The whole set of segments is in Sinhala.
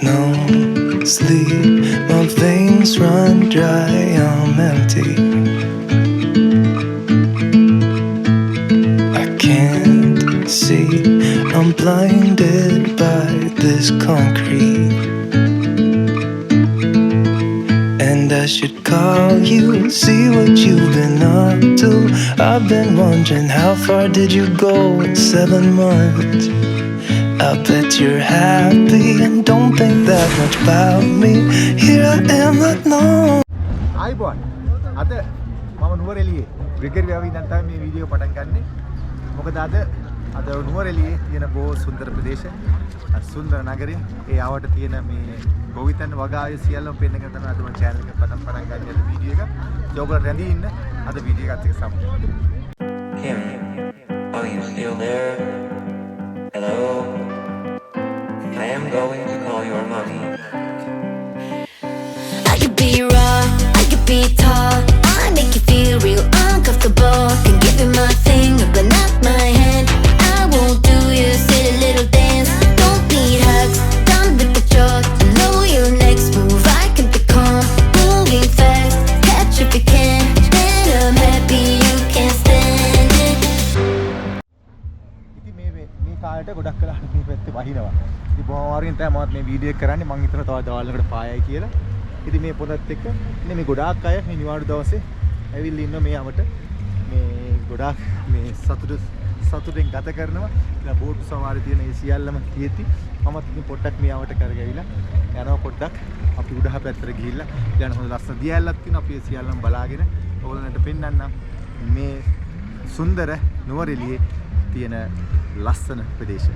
no sleep, my veins run dry, I'm empty. I can't see, I'm blinded by this concrete. And I should call you, see what you've been up to. I've been wondering, how far did you go in 7 months? I bet you're happy and don't think that much about me. Here I am alone. ආයිබෝන් අද මම නුවර එළියේ විගර්ව්‍යාව ඉඳන් තමයි මේ වීඩියෝ පටන් ගන්නෙ. මොකද අද නුවර එළියේ තියෙන බොහෝ සුන්දර ප්‍රදේශ සුන්දර නගරය ඒ ආවට තියෙන මේ ගොවිතැන් වගාවේ සියල්ලම පෙන්නගෙන තමයි අද මම channel එක පටන් ගන්න අද වීඩියෝ එක. ඔයගොල්ලෝ රැඳී ඉන්න අද වීඩියෝ එකත් එක්ක සමු. Him, are you still there? Hello? I am going to call your mommy. I could be raw, I could be tall, I make you feel real uncomfortable. Can give you my finger but not my hand. I won't do your silly little dance. Don't need hugs, done with the chores. I know your next move, I can be calm, moving fast, catch if you can. Then I'm happy you can't stand it. ඉතින් මේ කාලේට ගොඩක් කලකට මේ පැත්තේ වහිනවා. ඉතින් බොහොම අමාරුවෙන් තමයි මම මේ වීඩියෝ එක කරන්නේ. මම හිතනවා තව දවල්වලකට පායයි කියලා. ඉතින් මේ පොතත් එක්ක ඉන්නේ මේ ගොඩාක් අය මේ නිවාඩු දවසේ ඇවිල්ලා ඉන්න මේ යමට මේ ගොඩාක් මේ සතුටෙන් ගත කරනවා. ඉතින් බෝට් සවාරි තියෙන ඒ සියල්ලම තියෙති මමත් ඉතින් පොඩ්ඩක් මේ යමට කරගවිලා යනවා පොඩ්ඩක් අපි උඩහ පැත්තට ගිහිල්ලා ඊළඟ හොඳ ලස්සන දියැලක් තියෙනවා අපි ඒ සියල්ලම බලාගෙන ඕගොල්ලන්ට පෙන්වන්නම් මේ සුන්දර නුවර එළියේ තියෙන ලස්සන ප්‍රදේශය.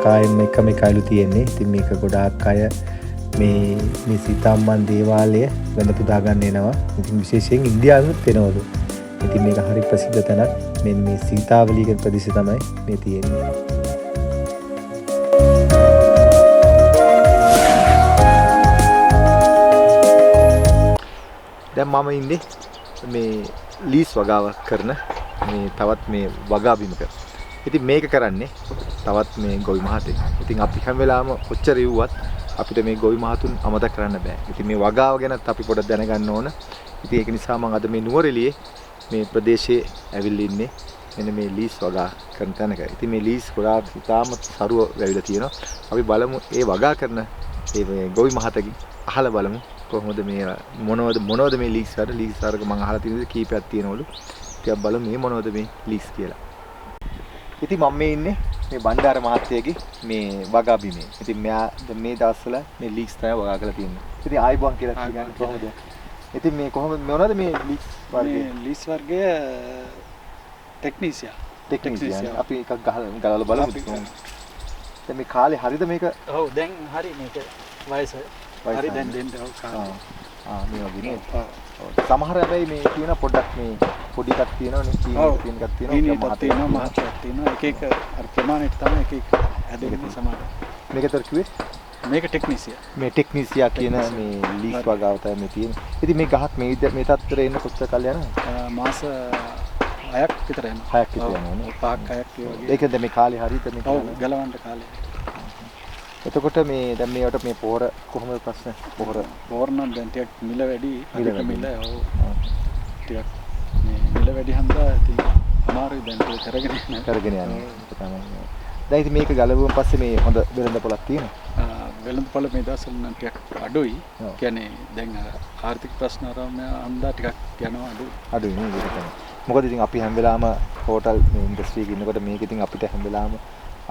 කායෙන් එකම එකයිලු තියෙන්නේ. ඉතින් මේක ගොඩාක් අය මේ සීතාම්මන් දේවාලය වෙන පුදා ගන්න එනවා. ඉතින් විශේෂයෙන් ඉන්දියාවෙත් එනවලු. ඉතින් මේක හරි ප්‍රසිද්ධ තැනක්. මේ සීතාවලිය කියන ප්‍රදේශය තමයි මේ තියෙන්නේ. දැන් මම ඉන්නේ මේ ලීස් වගාව කරන මේ තවත් මේ වගා බිමක. ඉතින් මේක කරන්නේ තවත් මේ ගොවි මහතෙක්. ඉතින් අපි හැම වෙලාවම ඔච්චර ඉව්වත් අපිට මේ ගොවි මහතුන් අමතක කරන්න බෑ. ඉතින් මේ වගාව ගැනත් අපි පොඩ්ඩක් දැනගන්න ඕන. ඉතින් ඒක නිසා මම අද මේ නුවර එළියේ මේ ප්‍රදේශයේ ඇවිල්ලා ඉන්නේ මෙන්න මේ ලීස් වගා කරන තැනක. ඉතින් මේ ලීස් ගොඩාක් ඉතාම සරුව වැවිලා තියෙනවා. අපි බලමු ඒ වගා කරන ඒ ගොවි මහතගෙන් අහලා බලමු කොහොමද මේ මොනවද මේ ලීස් වල වර්ග මම අහලා තියෙන කීපයක් තියෙනවලු. ටිකක් බලමු මේ මොනවද මේ ලීස් කියලා. ඉතින් මම මේ ඉන්නේ මේ බණ්ඩාර මහත්තයාගේ මේ වගා බිමේ. ඉතින් මෙයා මේ දවස්වල මේ ලීස් තමයි වගා කරලා තියෙන්නේ. ඉතින් ආයිබෝන් කියලා කියන්නේ කොහොමද? ඉතින් මේ කොහොමද මොනවද මේ ලීස් වර්ගය? මේ ලීස් වර්ගය ටෙක්නීසියා. අපි එකක් ගලවලා බලමු. දැන් මේ කාලේ හරියද මේක? ඔව් දැන් හරි මේක වයස. හරි දැන් දෙන්න ඔව් කාලේ. මේ වගේ නේද? සමහර හැබැයි මේ කියන පොඩ්ඩක් මේ පොඩි එකක් තියෙනවනේ තියෙන එකක් තියෙනවා මහත්යක් තියෙනවා එක අර ප්‍රමාණයට තමයි එක හැදෙන්නේ සමහර. මේකතර කිව්වේ මේක ටෙක්නීසියා. මේ ටෙක්නීසියා කියන මේ ලීස් වගාව තමයි මේ තියෙන්නේ. ඉතින් මේ ගහක් මේ තත්ත්වයට එන්න කොච්චර කල් යනවද? මාස 6ක් විතර යනවා. 6ක් විතර යනවනේ. 5ක් 6ක් ඒ වගේ. ඒකද මේ කාලේ හරියද මේ ඔව් ගලවන්න කාලේ. එතකොට මේ දැන් මේවට මේ පොහොර කොහොමද ප්‍රශ්න? පොහොර නම් දැන් ටිකක් මිල වැඩි. මිල ඔව්. ටිකක් මේ මිල වැඩි හන්දා ඉතින් අමාරුයි දැන් ඒක කරගෙන යන්න. තමයි. දැන් ඉතින් මේක ගලවුවන් පස්සේ මේ හොඳ වෙළඳ පොලක් තියෙනවා. වෙළඳ පොළ මේ දවස්වල නම් ටිකක් අඩුයි. කියන්නේ දැන් ආර්ථික ප්‍රශ්න ආරම්භ හන්දා ටිකක් යනවා අඩුයි නේද ඒක තමයි. මොකද ඉතින් අපි හැම වෙලාවම හෝටල් මේ ඉන්ඩස්ට්‍රි එකේ ඉන්නකොට මේක ඉතින් අපිට හැම වෙලාවම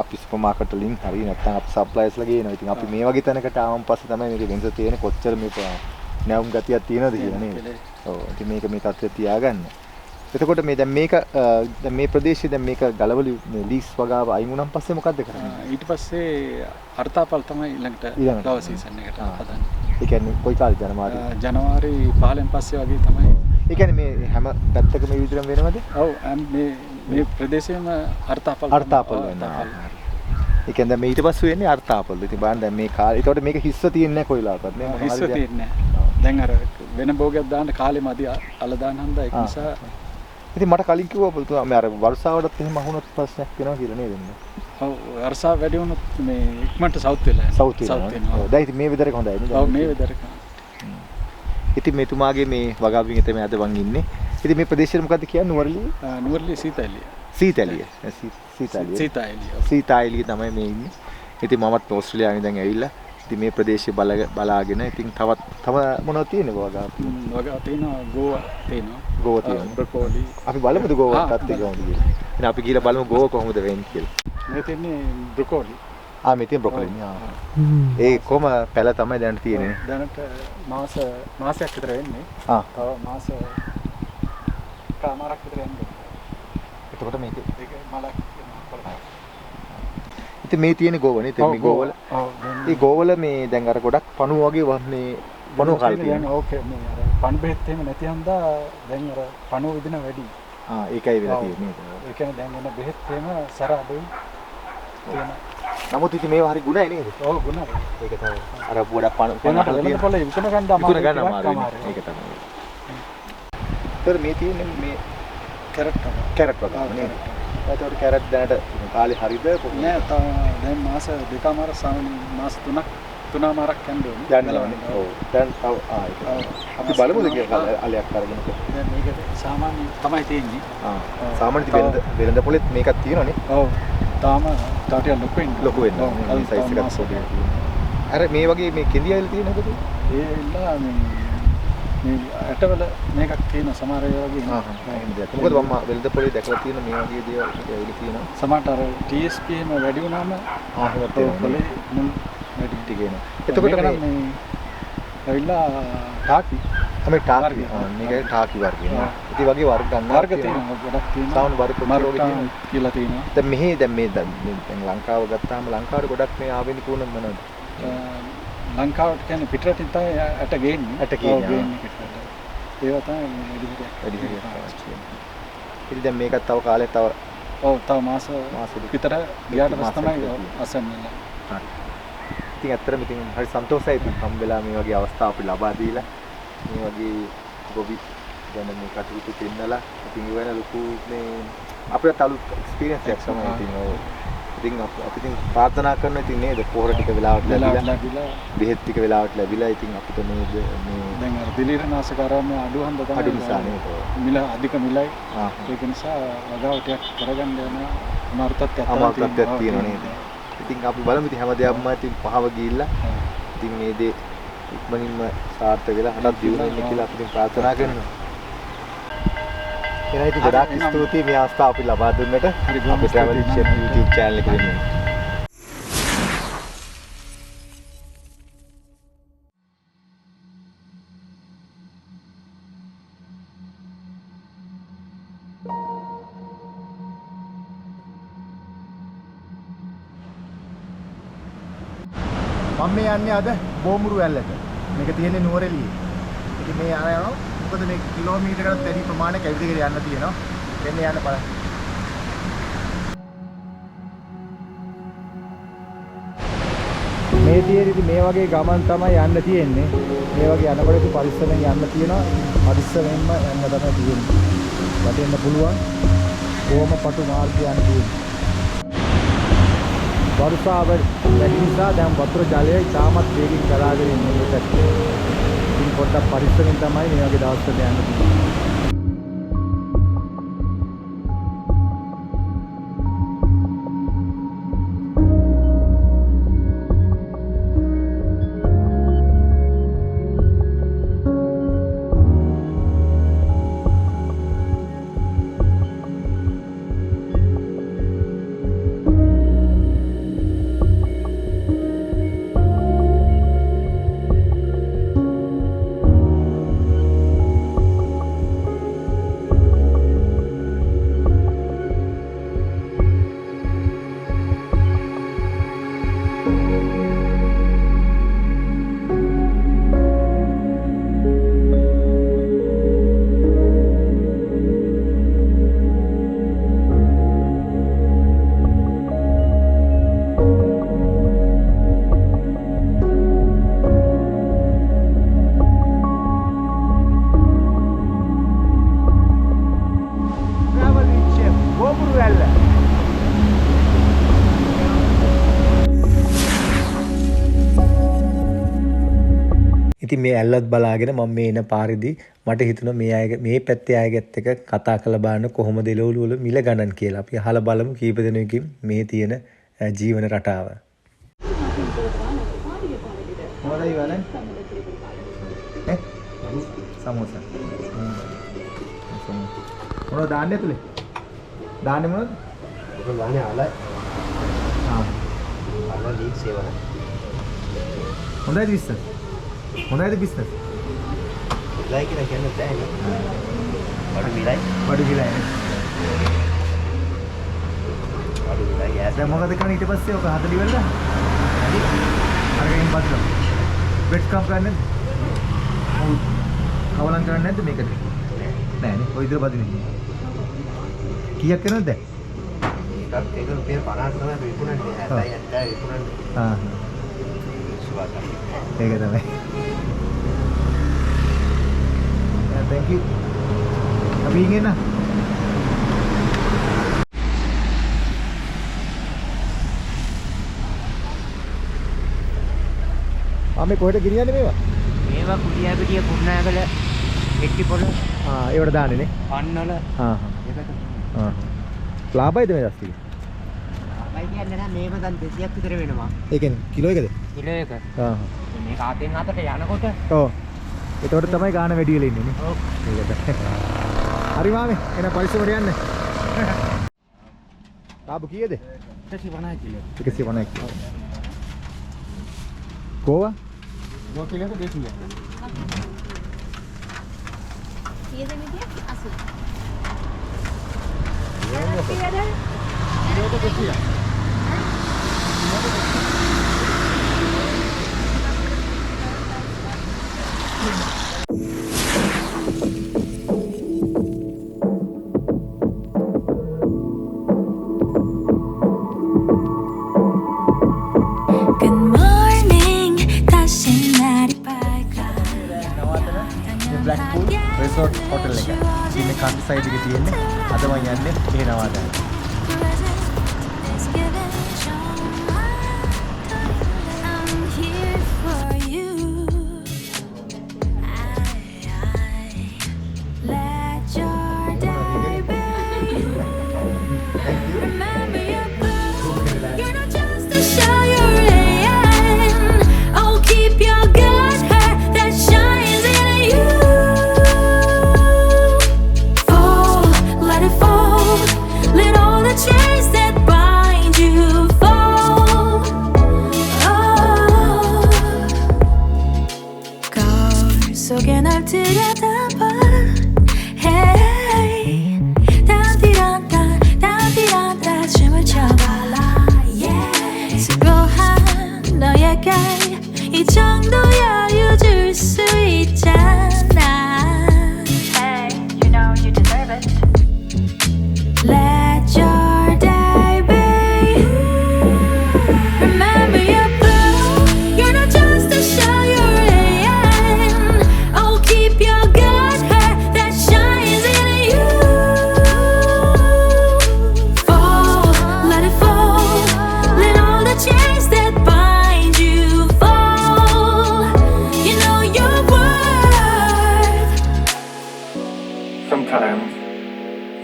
අපි සුපර් මාකට් වලින් හරි නැත්නම් අපි සප්ලයර්ස්ලා ගේනවා. ඉතින් අපි මේ වගේ තැනකට ආවම පස්සේ තමයි මේක වෙනස තියෙන්නේ කොච්චර මේ නැවුම් ගතියක් තියෙනවද කියලා නේද? ඔව්. ඉතින් මේක මේ තත්ත්වය තියාගන්න. එතකොට මේ දැන් මේක දැන් මේ ප්‍රදේශයේ දැන් මේක ගලවලු මේ ලීස් වගාව අයින් වුණාන් පස්සේ මොකද්ද කරන්නේ? ඊට පස්සේ අර්ථාපල් තමයි ඊළඟට ෆ්ලවර් සීසන් එකට හදන්නේ. ඒ කියන්නේ කොයි කාලේ ජනවාරි 15න් පස්සේ වගේ තමයි. ඒ කියන්නේ මේ හැම පැත්තකම මේ විදිහටම වෙනවද? ඔව් මේ ප්‍රදේශයේම අර්ථාපල් වෙනවා. ඒ කියන්නේ දැන් මේ ඊට පස්සේ වෙන්නේ අර්ථාපල. ඉතින් බලන්න දැන් මේ කාලේ ඒකට මේක හිස්ස තියෙන්නේ නැහැ කොයිලාවකත් නේ. හිස්ස තියෙන්නේ නැහැ. දැන් අර වෙන භෝගයක් දාන්න කාලෙ මදි අල දාන්න හන්දා ඒක නිසා. ඉතින් මට කලින් කිව්වා පුතුමා මේ අර වර්ෂාවටත් එහෙම අහුනොත් ප්‍රශ්නයක් වෙනවා කියලා නේද? ඔව් වර්ෂාව වැඩි වුණොත් මේ ඉක්මනට සවුත් වෙලා යනවා. සවුත් වෙනවා. දැන් ඉතින් මේ වෙදරක හොඳයි නේද? ඔව් මේ වෙදරක. ඉතින් මෙතුමාගේ මේ වගාවෙන් තමයි අද වන් ඉන්නේ. ඉතින් මේ ප්‍රදේශය මොකද්ද කියන්නේ නුවරඑළිය? නුවරඑළිය සීතැලිය. සීතැලිය. සීතැලිය. සීතැලිය තමයි මේ ඉන්නේ. ඉතින් මමත් ඕස්ට්‍රේලියාවෙන් දැන් ඇවිල්ලා ඉතින් මේ ප්‍රදේශය බලාගෙන ඉතින් තව මොනවද තියෙන්නේ වගාව? වගාව තියෙනවා ගෝවා තියෙනවා. ගෝවා තියෙනවා. බ්‍රොකෝලි. අපි බලමුද ගෝවාත් අත් එක කොහොමද කියලා. එහෙනම් අපි ගිහලා බලමු ගෝවා කොහොමද වෙන්නේ කියලා. මේ තියෙන්නේ බ්‍රොකෝලි. මේ තියෙන බ්‍රොකෝලි ඒ කොහම පැල තමයි දැන් තියෙන්නේ. දැනට මාසයක් විතර වෙන්නේ. තව මාස කමාරක් විතර යන්නේ. එතකොට මේක මලක් ඉතින් මේ තියෙන ගෝවනේ. ඉතින් මේ ගෝවල මේ ගෝවල මේ දැන් අර ගොඩක් පණුව වගේ වන්නේ පණුව කාලේ තියෙනවා. ඕකේ මේ අර පණු බෙහෙත් එහෙම නැති හන්දා දැන් අර පණුව විදින වැඩි. ඒකයි වෙලා තියෙන්නේ. ඒ කියන්නේ දැන් එන බෙහෙත් එහෙම සර අඩුයි. තියෙන. නමුත් ඉතින් මේවා හරි ගුණයි නේද? ඔව් ගුණයි. ඒක තමයි. අර ගොඩක් පණුව වෙනකොට විකුණ ගන්න අමාරුයි. ඒක තමයි. ඒතර මේ තියෙන්නේ මේ කැරට් වගේ නේද? ඒතකොට කැරට් දැනට කාලේ හරිද කොහොමද? නෑ දැන් මාස දෙකමාර මාස 3මාරක් යනවා. ඔව්. දැන් තව අපි බලමුද කියලා අලයක් අරගෙන. දැන් මේක සාමාන්‍ය තමයි තියෙන්නේ. සාමාන්‍ය වෙළඳ පොලෙත් මේකක් තියෙනවනේ. ඔව්. තාම තාටිය ලොකු වෙනවා. මේ සයිස් එකක් පොඩි. අර මේ වගේ මේ කෙඳියල් තියෙනවද? ඒ ඉල්ලා මේ ඇටවල මේකක් තියෙන සමහර ඒවා වගේ. මොකද මම වෙළඳ පොලේ දැකලා තියෙන මේ වගේ දේවල් ඇවිල්ලා තියෙනවා. සමහරට අර TSP එකම වැඩි වුණාම එහෙමත් පොලේ මුල් වැඩි ටිකේන. එතකොට මේ ඇවිල්ලා ටාකි තමයි ටාකි. මේකේ ටාකි වර්ගය. ඉතින් වගේ වර්ග ගන්න වර්ග තියෙනවා ගොඩක් තියෙනවා. සාමාන්‍ය වර්ග කොටස් කියලා තියෙනවා. දැන් මෙහි දැන් ලංකාව ගත්තාම ලංකාවේ ගොඩක් මේ ආවෙනික උන මොනවද? ලංකාවට කියන්නේ පිටරටින් තමයි ඇට ගේන්නේ. ඇට ගේන්නේ. ඒවා තමයි වැඩි ඉතින් දැන් මේකත් තව කාලයක් තව මාස විතර ගියාට පස්සේ තමයි අසන්නේ. ඉතින් ඇත්තටම ඉතින් හරි සන්තෝෂයි ඉතින් හම්බෙලා මේ වගේ අවස්ථා අපි ලබා දීලා මේ වගේ ගොවි ගැන මේ කටයුතු දෙන්නලා ඉතින් ඒ වෙන ලොකු මේ අපිට අලුත් එක්ස්පීරියන්ස් එකක් තමයි ඉතින් අපි ඉතින් ප්‍රාර්ථනා කරනවා ඉතින් නේද පොහොර ටික වෙලාවට ලැබිලා බෙහෙත් ටික වෙලාවට ලැබිලා ඉතින් අපිට මේ දැන් අර දිලීරනාශක ආරම්භය අඩු හන්ද තමයි අඩු නිසා නේද මිල අධික මිලයි ඒක නිසා වගාව ටිකක් කරගන්න යන අමාරුතක් තියෙනවා නේද ඉතින් අපි බලමු ඉතින් හැමදේම ඉතින් පහව ගිහිල්ලා ඉතින් මේ දේ ඉක්මනින්ම සාර්ථක වෙලා හටත් දියුණු වෙන්න කියලා අපි ඉතින් ප්‍රාර්ථනා කරනවා. එහෙනම් ඉතින් ගොඩාක් ස්තුතියි මේ අවස්ථාව අපි ලබා දුන්නට. අපි travel chef YouTube channel එක වෙනුවෙන්. මම මේ යන්නේ අද බෝමුරු වැල්ලට. මේක තියෙන්නේ නුවර එළියේ. ඉතින් මේ යනවා. මොකද මේ කිලෝමීටරකට වැඩි ප්‍රමාණයක් ඇවිදගෙන යන්න තියෙනවා. එන්න යන්න බලන්න. මේ තියෙදි මේ වගේ ගමන් තමයි යන්න තියෙන්නේ. මේ වගේ යනකොට ඉතින් පරිස්සමෙන් යන්න තියෙනවා. පරිස්සමෙන්ම යන්න තමයි තියෙන්නේ. වටෙන්න පුළුවන්. කොහොම පටු මාර්ගය යන්න තියෙන්නේ. වර්ෂාව වැඩි නිසා දැන් වතුර ජලය ඉතාමත් වේගින් ගලාගෙන ඉන්නේ මේකට. ඉතින් පොඩ්ඩක් පරිස්සමෙන් තමයි මේ වගේ දවස්වල යන්න තියෙන්නේ. ඉතින් මේ ඇල්ලත් බලාගෙන මම මේ එන පාරේදී මට හිතුණා මේ පැත්තේ අයගෙත් එක කතා කරලා බලන්න කොහොමද එළවලු වල මිල ගණන් කියලා. අපි අහලා බලමු කීප දෙනෙකුගෙන් මේ තියෙන ජීවන රටාව. මොනවද ඉවලන්? සමෝසා. මොනවද දාන්නේ ඇතුලේ? දාන්නේ මොනවද? ඔක දාන්නේ ආලයි. ආලා ලීක් සේවන. හොඳයිද බිස්නස්? හොඳයිද බිස්නස්? ලයි කියලා කියන්නේ නැහැ. බඩු විලයි. බඩු විලයි. බඩු විලයි. දැන් මොකද කරන්නේ ඊට පස්සේ ඔක 40 වෙලද? හරි. අරගෙන බද්දලා. බෙඩ් කම් කරන්නේ නැද්ද? කවලම් කරන්නේ නැද්ද මේකට? නෑ නේ. ඔය විදිහට බදින්නේ. කීයක් කරනවද දැන්? එකක් ඒක රුපියල් 50 තමයි විකුණන්නේ. 70 විකුණන්නේ. ඒක තමයි. Thank you. Abi ingin lah. Ame කොහෙද ගෙනියන්නේ මේවා? මේවා කුඩියා පිටිය කුරුණෑගල එට්ටිපොළ. ඒවට දාන්නේ නේ. පන්නවල. ඒකට. ලාභයිද මේ දස්තිය? ලාභයි කියන්නේ නැහැ මේව දැන් 200ක් විතර වෙනවා. ඒ කියන්නේ කිලෝ එකද? කිලෝ එක. මේක අතෙන් අතට යනකොට ඔව්. ඒතකොට තමයි ගාන වැඩි වෙලා ඉන්නේ නේ. ඔව්. ඒකට. හරි මාමේ එන පරිස්සමට යන්න. ලාභ කීයද? 150 කිලෝ. 150 කිලෝ. ගෝවා? ගෝ කිලෝ 200. කීයද මෙතිය? 80. resort hotel එක. ඉතින් මේ කන්ද සයිඩ් එකේ තියෙන්නේ. අද මම යන්නේ මෙහෙ නවාදන්න.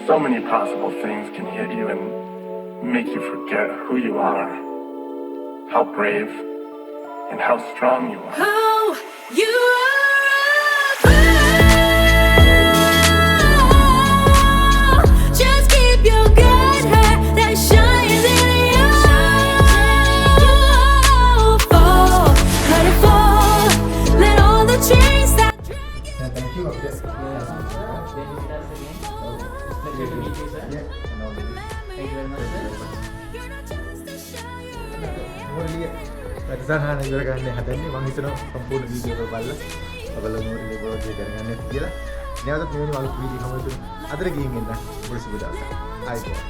So many possible things can hit you and make you forget who you are, how brave, and how strong you are. Oh, you are. සහන ඉවර ගන්න හදන්නේ මම හිතනවා සම්පූර්ණ වීඩියෝ එක බලලා ඔයගොල්ලෝ මොකද බෝඩ් එක කරගන්න කියලා. නැවතත් මෙවැනි වලක් වීඩියෝ කමෙන්ට් අතර ගිහින් එන්න. ඔබට සුබ දවසක්. ආයිබෝන්.